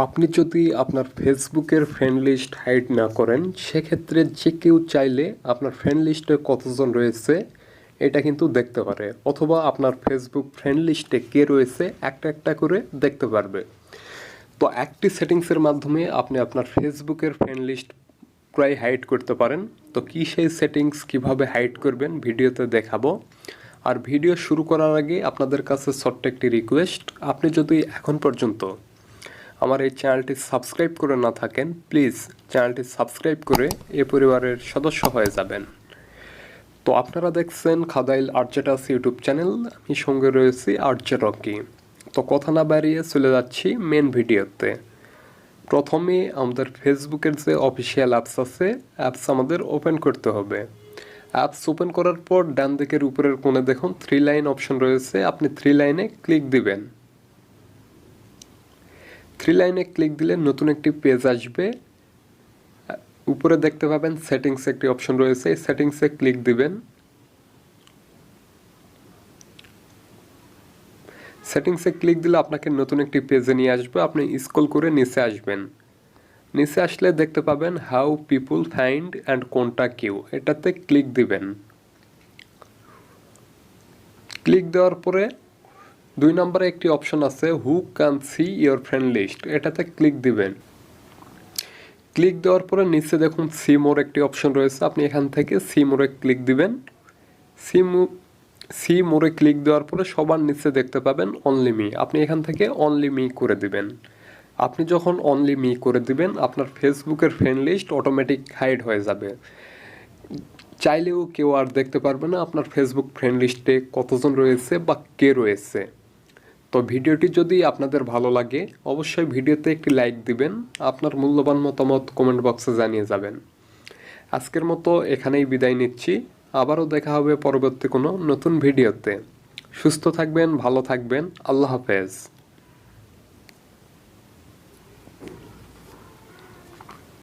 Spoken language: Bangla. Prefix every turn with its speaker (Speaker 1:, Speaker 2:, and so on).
Speaker 1: আপনি যদি আপনার ফেসবুকের ফ্রেন্ড লিস্ট হাইড না করেন, সেক্ষেত্রে যে কেউ চাইলে আপনার ফ্রেন্ড লিস্টে কতজন রয়েছে এটা কিন্তু দেখতে পারে, অথবা আপনার ফেসবুক ফ্রেন্ড লিস্টে কে রয়েছে একটা একটা করে দেখতে পারবে। তো একটি সেটিংসের মাধ্যমে আপনি আপনার ফেসবুকের ফ্রেন্ড লিস্ট প্রায় হাইড করতে পারেন। তো কী সেই সেটিংস কিভাবে হাইড করবেন ভিডিওতে দেখাবো। আর ভিডিও শুরু করার আগে আপনাদের কাছে ছোট্ট একটি রিকোয়েস্ট, আপনি যদি এখন পর্যন্ত আমার এই চ্যানেলটি সাবস্ক্রাইব করে না থাকেন, প্লিজ চ্যানেলটি সাবস্ক্রাইব করে এ পরিবারের সদস্য হয়ে যাবেন। তো আপনারা দেখছেন খাদাইল আর্জেটাস ইউটিউব চ্যানেল, আমি সঙ্গে রয়েছি আর্জে রকি। তো কথা না বাড়িয়ে চলে যাচ্ছি মেন ভিডিওতে। প্রথমে আমাদের ফেসবুকের যে অফিসিয়াল অ্যাপস আছে, অ্যাপস আমাদের ওপেন করতে হবে। অ্যাপস ওপেন করার পর ডান দিকের উপরের কোণে দেখুন 3 লাইন অপশন রয়েছে, আপনি 3 লাইনে ক্লিক দিবেন। 3 লাইনে ক্লিক দিলে নতুন একটি পেজ আসবে। উপরে দেখতে পাবেন সেটিংস একটি অপশন রয়েছে, এই সেটিংসে ক্লিক দিবেন। সেটিংসে ক্লিক দিলে আপনাকে নতুন একটি পেজে নিয়ে আসবে। আপনি স্ক্রল করে নিচে আসবেন। নিচে আসলে দেখতে পাবেন how people find and contact you, এটাতে ক্লিক দিবেন। ক্লিক দেওয়ার পরে 2 নম্বরে একটি অপশন আছে who can see your friend list, এটাতে ক্লিক দিবেন। ক্লিক দেওয়ার পরে নিচে দেখুন সি মোর একটি অপশন রয়েছে, আপনি এখান থেকে সি মোরে ক্লিক দিবেন। সি মোরে ক্লিক দেওয়ার পরে সবার নিচে দেখতে পাবেন অনলি মি, আপনি এখান থেকে অনলি মি করে দিবেন। আপনি যখন অনলি মি করে দিবেন, আপনার ফেসবুকের ফ্রেন্ড লিস্ট অটোমেটিক হাইড হয়ে যাবে। চাইলেও কেউ আর দেখতে পারবে না আপনার ফেসবুক ফ্রেন্ড লিস্টে কতজন রয়েছে বা কে রয়েছে। তো ভিডিওটি যদি আপনাদের ভালো লাগে, অবশ্যই ভিডিওতে একটি লাইক দিবেন, আপনার মূল্যবান মতামত কমেন্ট বক্সে জানিয়ে যাবেন। আজকের মতো এখানেই বিদায় নিচ্ছি, আবারও দেখা হবে পরবর্তী কোনো নতুন ভিডিওতে। সুস্থ থাকবেন, ভালো থাকবেন, আল্লাহ হাফেজ।